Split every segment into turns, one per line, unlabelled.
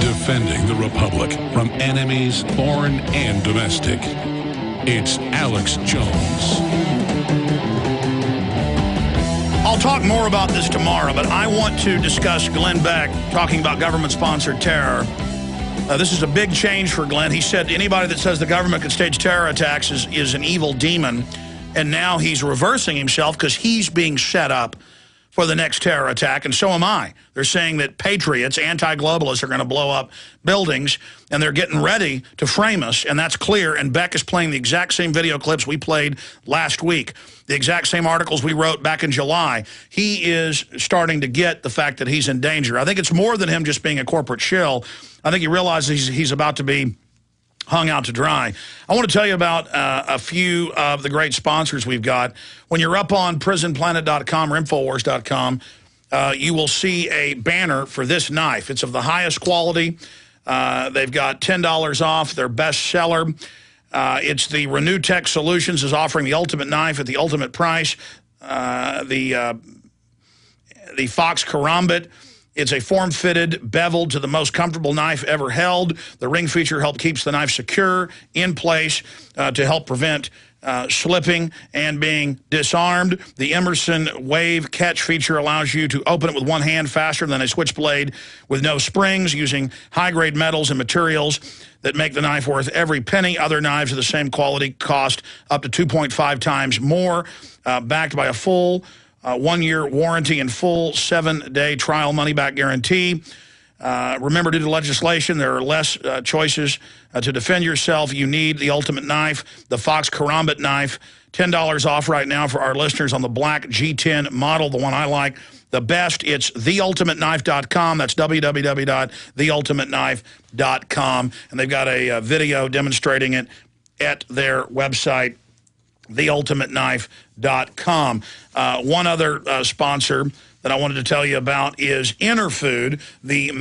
Defending the Republic from enemies, foreign and domestic. It's Alex Jones.
I'll talk more about this tomorrow, but I want to discuss Glenn Beck talking about government-sponsored terror. This is a big change for Glenn. He said anybody that says the government could stage terror attacks is an evil demon, and now he's reversing himself because he's being set up for the next terror attack, and so am I. They're saying that patriots, anti-globalists, are going to blow up buildings, and they're getting ready to frame us, and that's clear, and Beck is playing the exact same video clips we played last week, the exact same articles we wrote back in July. He is starting to get the fact that he's in danger. I think it's more than him just being a corporate shill. I think he realizes he's about to be hung out to dry. I want to tell you about a few of the great sponsors we've got. When you're up on prisonplanet.com or Infowars.com, you will see a banner for this knife. It's of the highest quality. They've got $10 off their best seller. It's the Renew Tech Solutions is offering the ultimate knife at the ultimate price. The Fox Karambit. It's a form-fitted, beveled to the most comfortable knife ever held. The ring feature helps keeps the knife secure, in place, to help prevent slipping and being disarmed. The Emerson Wave Catch feature allows you to open it with one hand faster than a switchblade with no springs, using high-grade metals and materials that make the knife worth every penny. Other knives of the same quality cost up to 2.5 times more, backed by a full 1-year warranty and full 7-day trial money-back guarantee. Remember, due to legislation, there are less choices to defend yourself. You need the ultimate knife, the Fox Karambit knife. $10 off right now for our listeners on the black G10 model, the one I like the best. It's theultimateknife.com. That's www.theultimateknife.com. And they've got a video demonstrating it at their website, theultimateknife.com. One other sponsor that I wanted to tell you about is Interfood, the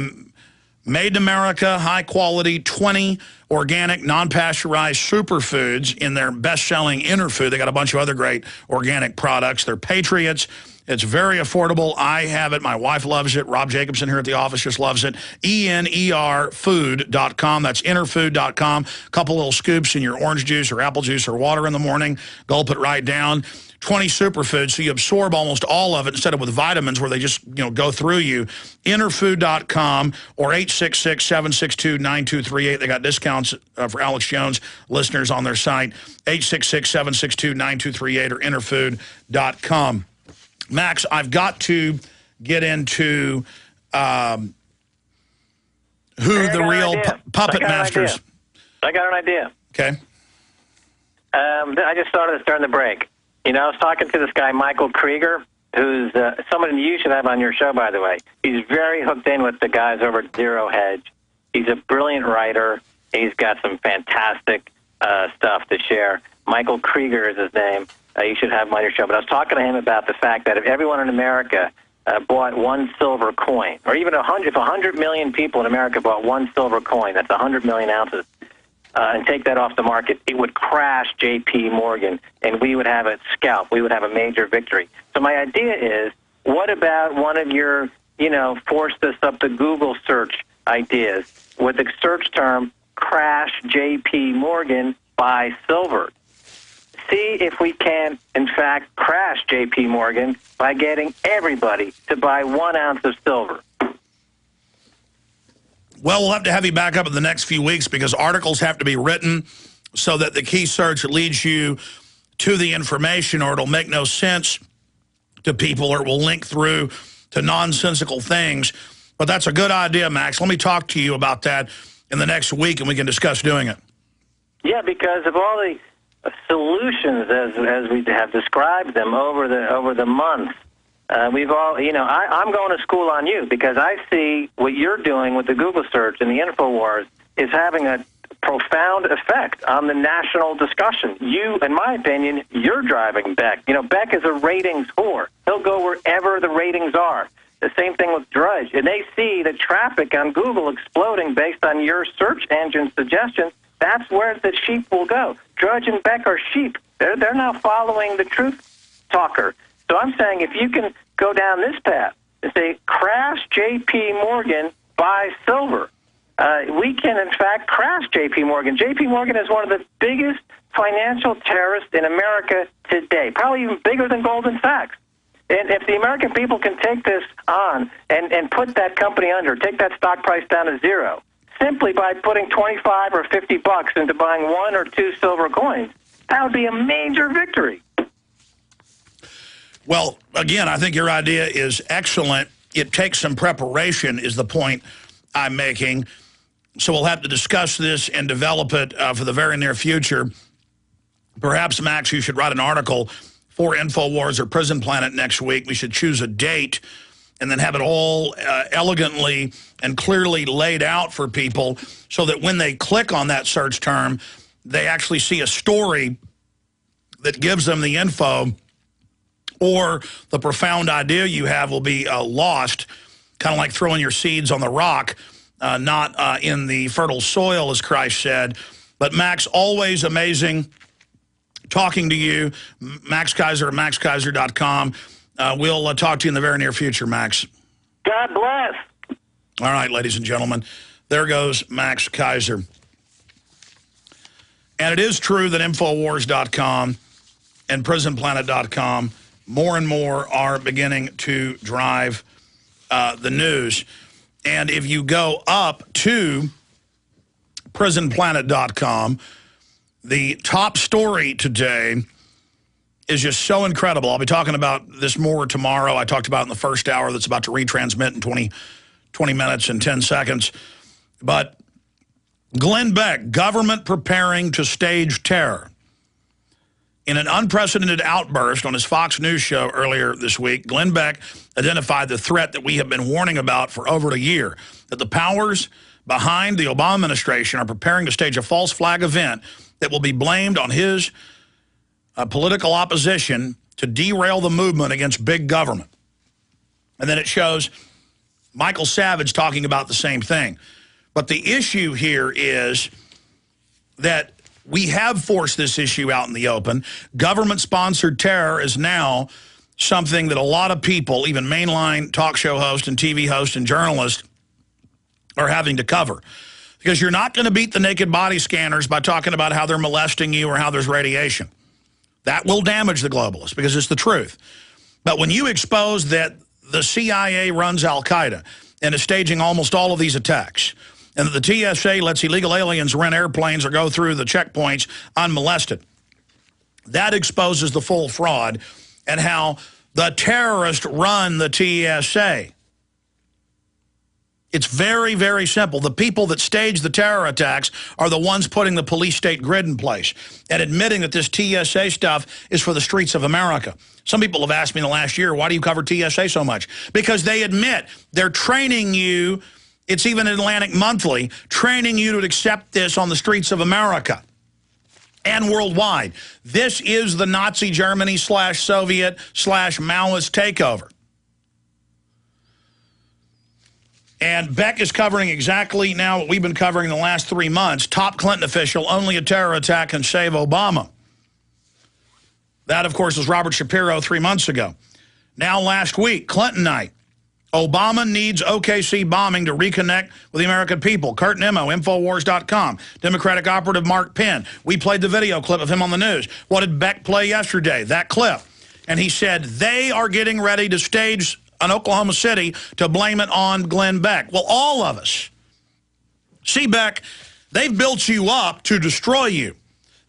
made in America, high quality, 20 organic, non-pasteurized superfoods in their best-selling Interfood. They got a bunch of other great organic products. They're patriots. It's very affordable. I have it. My wife loves it. Rob Jacobson here at the office just loves it. ENERfood.com. That's Interfood.com. A couple little scoops in your orange juice or apple juice or water in the morning. Gulp it right down. 20 superfoods, so you absorb almost all of it instead of with vitamins where they just, go through you. Interfood.com or 866-762-9238. They got discounts for Alex Jones listeners on their site. 866-762-9238 or Interfood.com. Max, I've got to get into who the real puppet masters.
I got an idea.
Okay.
I just thought of this during the break. I was talking to this guy, Michael Krieger, who's someone you should have on your show, by the way. He's very hooked in with the guys over at Zero Hedge. He's a brilliant writer. He's got some fantastic stuff to share. Michael Krieger is his name. You should have him on your show. But I was talking to him about the fact that if everyone in America bought one silver coin, or even if 100 million people in America bought one silver coin, that's 100 million ounces, and take that off the market, it would crash J.P. Morgan, and we would have a scalp. We would have a major victory. So my idea is, what about one of your, force this up the Google search ideas with the search term, crash J.P. Morgan, buy silver? See if we can, in fact, crash J.P. Morgan by getting everybody to buy 1 ounce of silver.
Well, we'll have to have you back up in the next few weeks because articles have to be written so that the key search leads you to the information, or it'll make no sense to people, or it will link through to nonsensical things. But that's a good idea, Max. Let me talk to you about that in the next week, and we can discuss doing it.
Yeah, because of all the solutions as we have described them over the months, we've all, I'm going to school on you because I see what you're doing with the Google search and the InfoWars is having a profound effect on the national discussion. You, in my opinion, you're driving Beck. Beck is a ratings whore. He'll go wherever the ratings are. The same thing with Drudge. And they see the traffic on Google exploding based on your search engine suggestions. That's where the sheep will go. Drudge and Beck are sheep. They're now following the truth talker. So I'm saying if you can go down this path to say, crash J.P. Morgan, buy silver. We can, in fact, crash J.P. Morgan. J.P. Morgan is one of the biggest financial terrorists in America today, probably even bigger than Goldman Sachs. And if the American people can take this on and put that company under, take that stock price down to zero, simply by putting 25 or 50 bucks into buying 1 or 2 silver coins, that would be a major victory.
Well, again, I think your idea is excellent. It takes some preparation, is the point I'm making. So we'll have to discuss this and develop it for the very near future. Perhaps, Max, you should write an article for InfoWars or Prison Planet next week. We should choose a date and then have it all elegantly and clearly laid out for people so that when they click on that search term, they actually see a story that gives them the info, or the profound idea you have will be lost, kind of like throwing your seeds on the rock, not in the fertile soil, as Christ said. But Max, always amazing talking to you. Max Keiser at maxkeiser.com. We'll talk to you in the very near future, Max.
God bless.
All right, ladies and gentlemen, there goes Max Keiser. And it is true that Infowars.com and PrisonPlanet.com more and more are beginning to drive the news. And if you go up to PrisonPlanet.com, the top story today is just so incredible. I'll be talking about this more tomorrow. I talked about it in the first hour that's about to retransmit in 20 minutes and 10 seconds. But Glenn Beck, government preparing to stage terror. In an unprecedented outburst on his Fox News show earlier this week, Glenn Beck identified the threat that we have been warning about for over a year, that the powers behind the Obama administration are preparing to stage a false flag event that will be blamed on his political opposition to derail the movement against big government. And then it shows Michael Savage talking about the same thing. But the issue here is that we have forced this issue out in the open. Government-sponsored terror is now something that a lot of people, even mainline talk show hosts and TV hosts and journalists, are having to cover. Because you're not going to beat the naked body scanners by talking about how they're molesting you or how there's radiation. That will damage the globalists because it's the truth. But when you expose that the CIA runs Al-Qaeda and is staging almost all of these attacks, and that the TSA lets illegal aliens rent airplanes or go through the checkpoints unmolested, that exposes the full fraud and how the terrorists run the TSA. It's very, very simple. The people that stage the terror attacks are the ones putting the police-state grid in place and admitting that this TSA stuff is for the streets of America. Some people have asked me in the last year, why do you cover TSA so much? Because they admit they're training you. It's even in Atlantic Monthly, training you to accept this on the streets of America and worldwide. This is the Nazi Germany / Soviet / Maoist takeover. And Beck is covering exactly now what we've been covering the last 3 months. Top Clinton official, only a terror attack can save Obama. That, of course, was Robert Shapiro 3 months ago. Now last week, Clinton night. Obama needs OKC bombing to reconnect with the American people. Kurt Nimmo, Infowars.com. Democratic operative Mark Penn. We played the video clip of him on the news. What did Beck play yesterday? That clip. And he said they are getting ready to stage in Oklahoma City to blame it on Glenn Beck. Well, all of us. See, Beck, they've built you up to destroy you.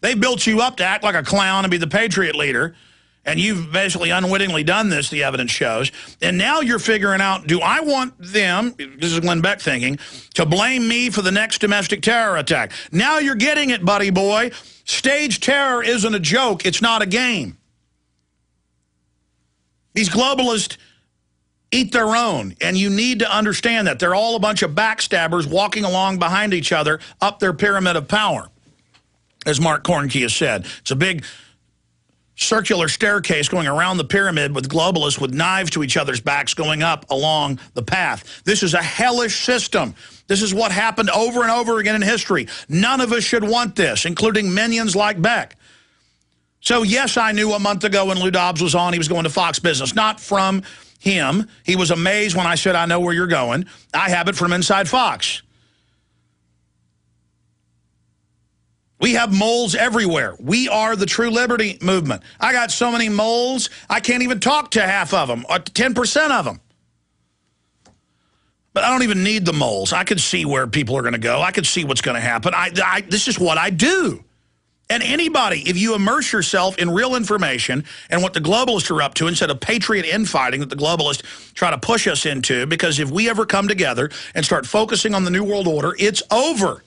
They built you up to act like a clown and be the patriot leader. And you've basically unwittingly done this, the evidence shows. And now you're figuring out, do I want them, this is Glenn Beck thinking, to blame me for the next domestic terror attack? Now you're getting it, buddy boy. Stage terror isn't a joke. It's not a game. These globalists eat their own, and you need to understand that. They're all a bunch of backstabbers walking along behind each other up their pyramid of power, as Mark Kornke has said. It's a big circular staircase going around the pyramid with globalists with knives to each other's backs going up along the path. This is a hellish system. This is what happened over and over again in history. None of us should want this, including minions like Beck. So, yes, I knew a month ago when Lou Dobbs was on, he was going to Fox Business. Not from him. He was amazed when I said, I know where you're going. I have it from Inside Fox. We have moles everywhere. We are the True Liberty movement. I got so many moles, I can't even talk to half of them, or 10% of them. But I don't even need the moles. I can see where people are going to go. I can see what's going to happen. This is what I do. And anybody, if you immerse yourself in real information and what the globalists are up to instead of patriot infighting that the globalists try to push us into, because if we ever come together and start focusing on the New World Order, it's over.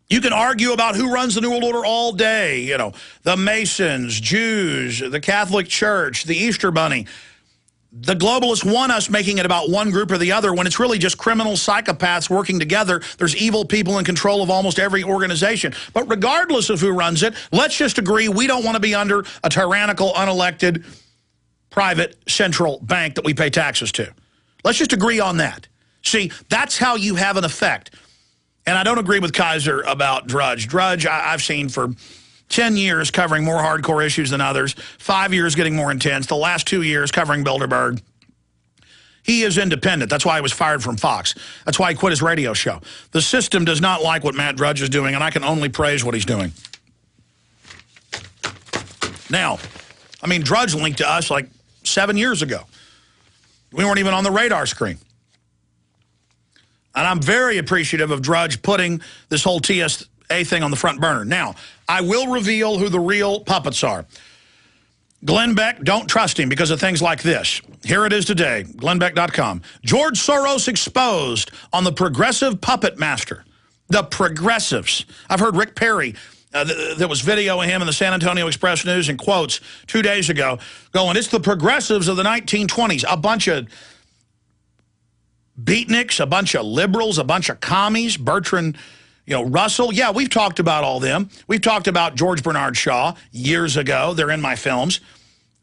You can argue about who runs the New World Order all day, you know, the Masons, Jews, the Catholic Church, the Easter Bunny. The globalists want us making it about one group or the other when it's really just criminal psychopaths working together. There's evil people in control of almost every organization. But regardless of who runs it, let's just agree we don't want to be under a tyrannical, unelected, private central bank that we pay taxes to. Let's just agree on that. See, that's how you have an effect. And I don't agree with Kaiser about Drudge. Drudge, I've seen for 10 years covering more hardcore issues than others, 5 years getting more intense, the last 2 years covering Bilderberg. He is independent. That's why he was fired from Fox. That's why he quit his radio show. The system does not like what Matt Drudge is doing, and I can only praise what he's doing. Now, I mean, Drudge linked to us like 7 years ago. We weren't even on the radar screen. And I'm very appreciative of Drudge putting this whole TSA thing on the front burner. Now, I will reveal who the real puppets are. Glenn Beck, don't trust him because of things like this. Here it is today, glennbeck.com. George Soros exposed on the progressive puppet master. The progressives. I've heard Rick Perry, there was video of him in the San Antonio Express News and quotes 2 days ago going, it's the progressives of the 1920s. A bunch of beatniks, a bunch of liberals, a bunch of commies, Bertrand, Russell. Yeah, we've talked about all them. We've talked about George Bernard Shaw years ago. They're in my films.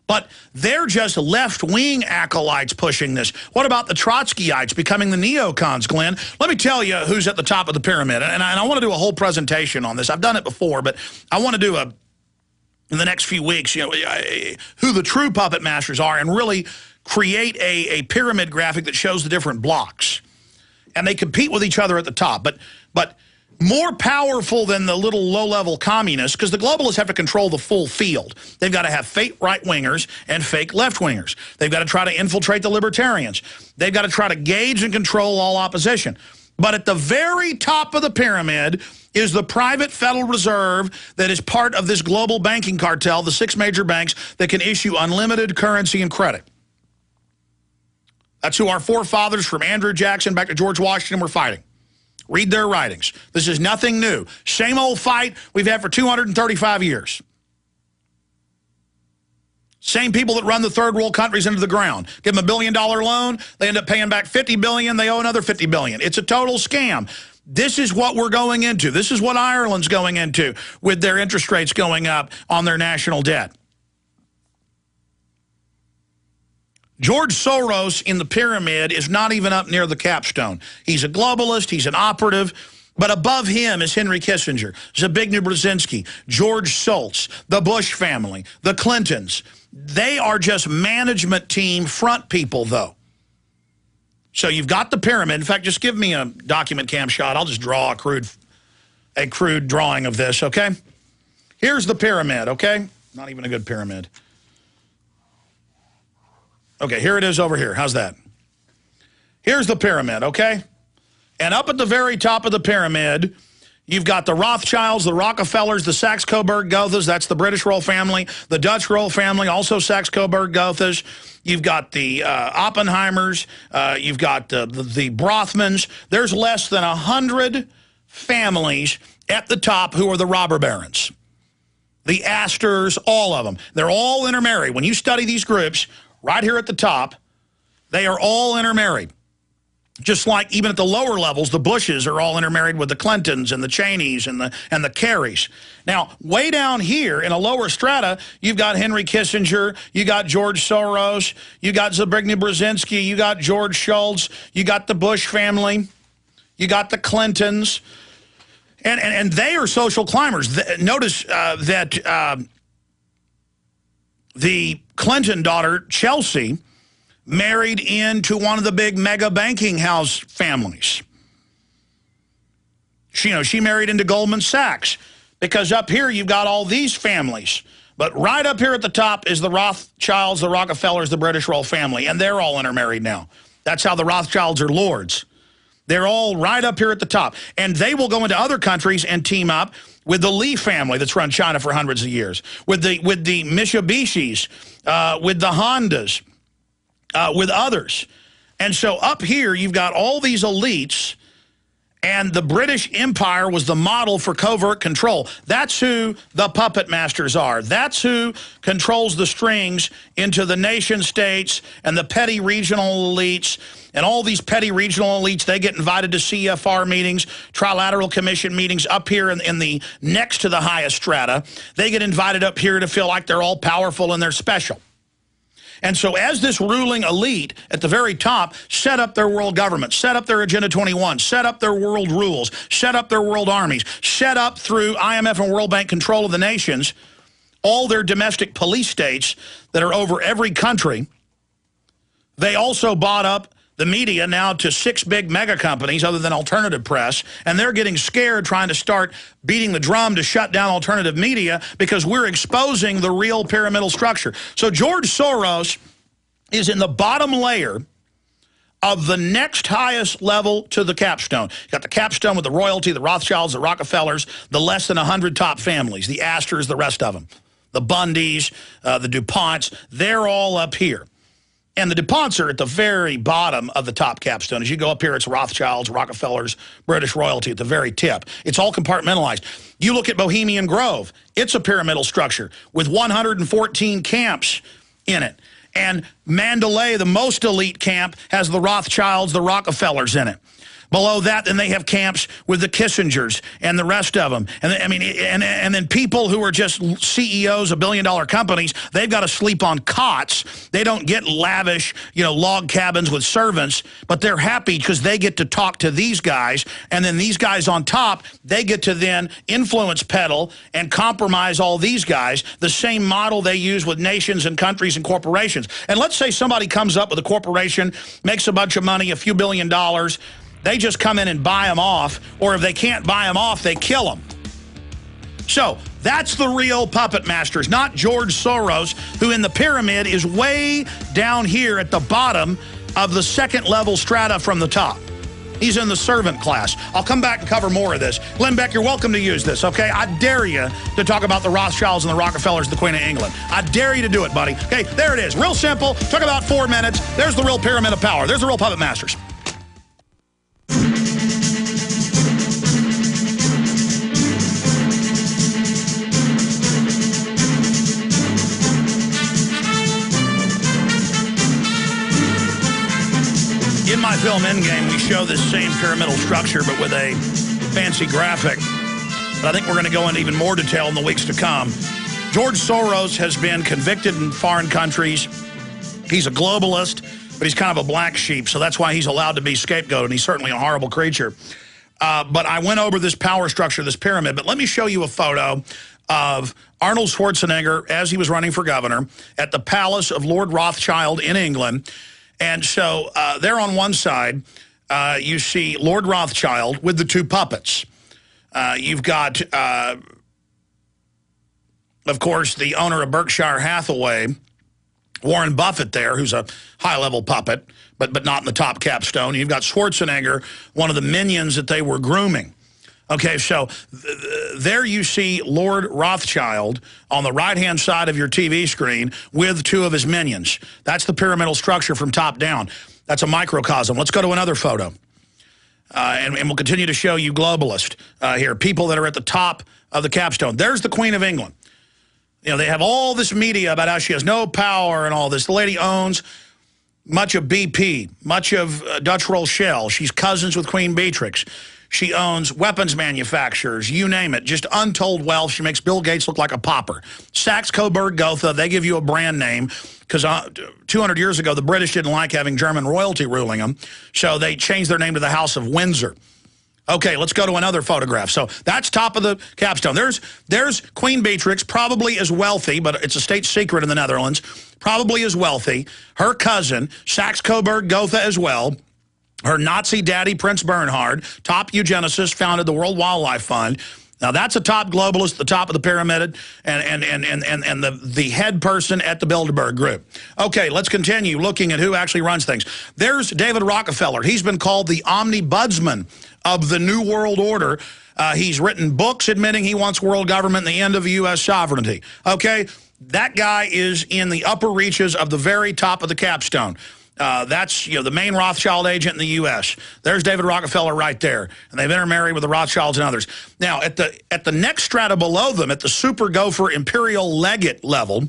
But they're just left-wing acolytes pushing this. What about the Trotskyites becoming the neocons, Glenn? Let me tell you who's at the top of the pyramid. And I want to do a whole presentation on this. I've done it before, but I want to do in the next few weeks, who the true puppet masters are and really create a pyramid graphic that shows the different blocks. And they compete with each other at the top. But more powerful than the little low-level communists, because the globalists have to control the full field. They've got to have fake right-wingers and fake left-wingers. They've got to try to infiltrate the libertarians. They've got to try to gauge and control all opposition. But at the very top of the pyramid is the private Federal Reserve that is part of this global banking cartel, the 6 major banks that can issue unlimited currency and credit. That's who our forefathers from Andrew Jackson back to George Washington were fighting. Read their writings. This is nothing new. Same old fight we've had for 235 years. Same people that run the third world countries into the ground. Give them $1 billion loan, they end up paying back $50 billion, they owe another $50 billion. It's a total scam. This is what we're going into. This is what Ireland's going into with their interest rates going up on their national debt. George Soros in the pyramid is not even up near the capstone. He's a globalist, he's an operative, but above him is Henry Kissinger, Zbigniew Brzezinski, George Shultz, the Bush family, the Clintons. They are just management team front people, though. So you've got the pyramid. In fact, just give me a document cam shot. I'll just draw a crude drawing of this, okay? Here's the pyramid, okay? Not even a good pyramid. Okay, here it is over here. How's that? Here's the pyramid, okay? And up at the very top of the pyramid, you've got the Rothschilds, the Rockefellers, the Saxe-Coburg-Gothas. That's the British royal family. The Dutch royal family, also Saxe-Coburg-Gothas. You've got the Oppenheimers. You've got the Brothmans. There's less than 100 families at the top who are the robber barons. The Astors, all of them. They're all intermarried. When you study these groups, right here at the top, they are all intermarried. Just like even at the lower levels, the Bushes are all intermarried with the Clintons and the Cheneys and the Kerrys. Now, way down here in a lower strata, you've got Henry Kissinger, you got George Soros, you got Zbigniew Brzezinski, you got George Shultz, you got the Bush family, you got the Clintons, and they are social climbers. Notice that the Clinton daughter, Chelsea, married into one of the big mega banking house families. She married into Goldman Sachs, because up here you've got all these families. But right up here at the top is the Rothschilds, the Rockefellers, the British royal family, and they're all intermarried now. That's how the Rothschilds are lords. They're all right up here at the top. And they will go into other countries and team up with the Lee family that's run China for hundreds of years, with the Mitsubishis, with the Hondas, with others. And so up here you've got all these elites. And the British Empire was the model for covert control. That's who the puppet masters are. That's who controls the strings into the nation states and the petty regional elites. And all these petty regional elites, they get invited to CFR meetings, Trilateral Commission meetings up here in the next to the highest strata. They get invited up here to feel like they're all powerful and they're special. And so as this ruling elite at the very top set up their world government, set up their Agenda 21, set up their world rules, set up their world armies, set up through IMF and World Bank control of the nations, all their domestic police states that are over every country, they also bought up the media now to 6 big mega companies other than alternative press, and they're getting scared trying to start beating the drum to shut down alternative media because we're exposing the real pyramidal structure. So George Soros is in the bottom layer of the next highest level to the capstone. You got the capstone with the royalty, the Rothschilds, the Rockefellers, the less than 100 top families, the Astors, the rest of them, the Bundys, the DuPonts, they're all up here. And the DuPonts are at the very bottom of the top capstone. As you go up here, it's Rothschilds, Rockefellers, British royalty at the very tip. It's all compartmentalized. You look at Bohemian Grove. It's a pyramidal structure with 114 camps in it. And Mandalay, the most elite camp, has the Rothschilds, the Rockefellers in it. Below that, then they have camps with the Kissingers and the rest of them. And I mean, and then people who are just CEOs of billion-dollar companies, they've got to sleep on cots. They don't get lavish, log cabins with servants, but they're happy because they get to talk to these guys. And then these guys on top, they get to then influence peddle and compromise all these guys, the same model they use with nations and countries and corporations. And let's say somebody comes up with a corporation, makes a bunch of money, a few $1 billion. They just come in and buy them off, or if they can't buy them off, they kill them. So that's the real puppet masters, not George Soros, who in the pyramid is way down here at the bottom of the second level strata from the top. He's in the servant class. I'll come back and cover more of this. Glenn Beck, you're welcome to use this, okay? I dare you to talk about the Rothschilds and the Rockefellers, the Queen of England. I dare you to do it, buddy. Okay, there it is. Real simple. Took about 4 minutes. There's the real pyramid of power. There's the real puppet masters. In my film Endgame, we show this same pyramidal structure, but with a fancy graphic. But I think we're going to go into even more detail in the weeks to come. George Soros has been convicted in foreign countries. He's a globalist, but he's kind of a black sheep, so that's why he's allowed to be scapegoated, and he's certainly a horrible creature. But I went over this power structure, this pyramid, but let me show you a photo of Arnold Schwarzenegger as he was running for governor at the palace of Lord Rothschild in England. And so there on one side, you see Lord Rothschild with the 2 puppets. You've got, of course, the owner of Berkshire Hathaway, Warren Buffett there, who's a high-level puppet, but not in the top capstone. You've got Schwarzenegger, one of the minions that they were grooming. Okay, so there you see Lord Rothschild on the right-hand side of your TV screen with 2 of his minions. That's the pyramidal structure from top down. That's a microcosm. Let's go to another photo. And we'll continue to show you globalists here, people that are at the top of the capstone. There's the Queen of England. They have all this media about how she has no power and all this. The lady owns much of BP, much of Dutch Roll Shell. She's cousins with Queen Beatrix. She owns weapons manufacturers, you name it, just untold wealth. She makes Bill Gates look like a pauper. Sachs, Coburg, Gotha, they give you a brand name because 200 years ago, the British didn't like having German royalty ruling them, so they changed their name to the House of Windsor. Okay, let's go to another photograph. So that's top of the capstone. There's Queen Beatrix, probably as wealthy, but it's a state secret in the Netherlands, probably as wealthy. Her cousin, Saxe-Coburg Gotha as well. Her Nazi daddy, Prince Bernhard, top eugenicist, founded the World Wildlife Fund. Now, that's a top globalist at the top of the pyramid and the head person at the Bilderberg Group. Okay, let's continue looking at who actually runs things. There's David Rockefeller. He's been called the omnibudsman of the New World Order. He's written books admitting he wants world government and the end of U.S. sovereignty. Okay, that guy is in the upper reaches of the very top of the capstone. That's the main Rothschild agent in the U.S. There's David Rockefeller right there, and they've intermarried with the Rothschilds and others. Now, at the next strata below them, at the super gopher imperial legate level,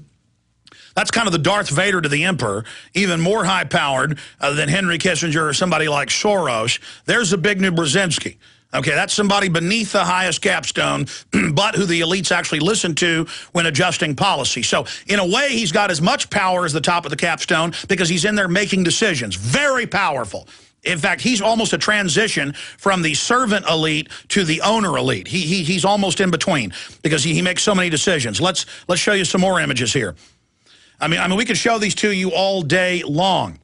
that's kind of the Darth Vader to the emperor, even more high-powered than Henry Kissinger or somebody like Soros. There's Zbigniew Brzezinski. Okay, that's somebody beneath the highest capstone, but who the elites actually listen to when adjusting policy. So, in a way, he's got as much power as the top of the capstone because he's in there making decisions. Very powerful. In fact, he's almost a transition from the servant elite to the owner elite. He's almost in between because he makes so many decisions. Let's show you some more images here. I mean, we could show these to you all day long.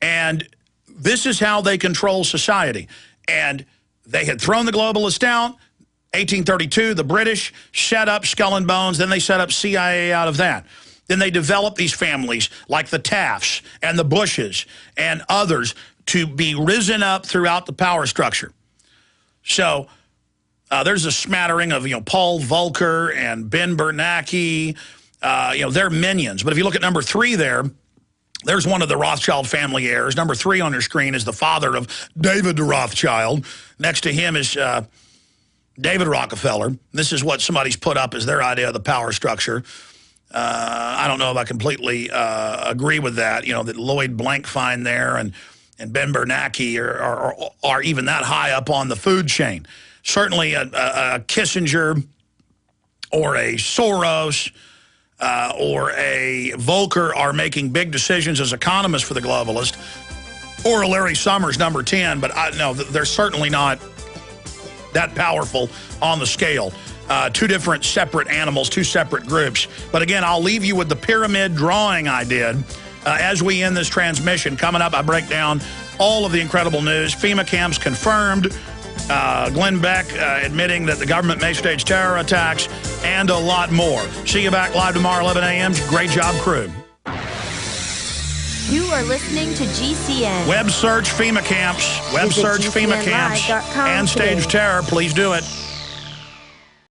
And this is how they control society. And they had thrown the globalists down. 1832, the British set up Skull and Bones. Then they set up CIA out of that. Then they developed these families like the Tafts and the Bushes and others to be risen up throughout the power structure. So there's a smattering of Paul Volcker and Ben Bernanke. They're minions. But if you look at number 3 there's one of the Rothschild family heirs. Number 3 on your screen is the father of David Rothschild. Next to him is David Rockefeller. This is what somebody's put up as their idea of the power structure. I don't know if I completely agree with that. That Lloyd Blankfein there and Ben Bernanke are even that high up on the food chain. Certainly a Kissinger or a Soros or a Volcker are making big decisions as economists for the globalist, or a Larry Summers, number 10, but no, they're certainly not that powerful on the scale. 2 different separate animals, 2 separate groups. But again, I'll leave you with the pyramid drawing I did as we end this transmission. Coming up, I break down all of the incredible news. FEMA camps confirmed. Glenn Beck admitting that the government may stage terror attacks, and a lot more. See you back live tomorrow, 11 a.m. Great job, crew.
You are listening to GCN.
Web search FEMA camps. Web search FEMA camps and stage terror. Please do it.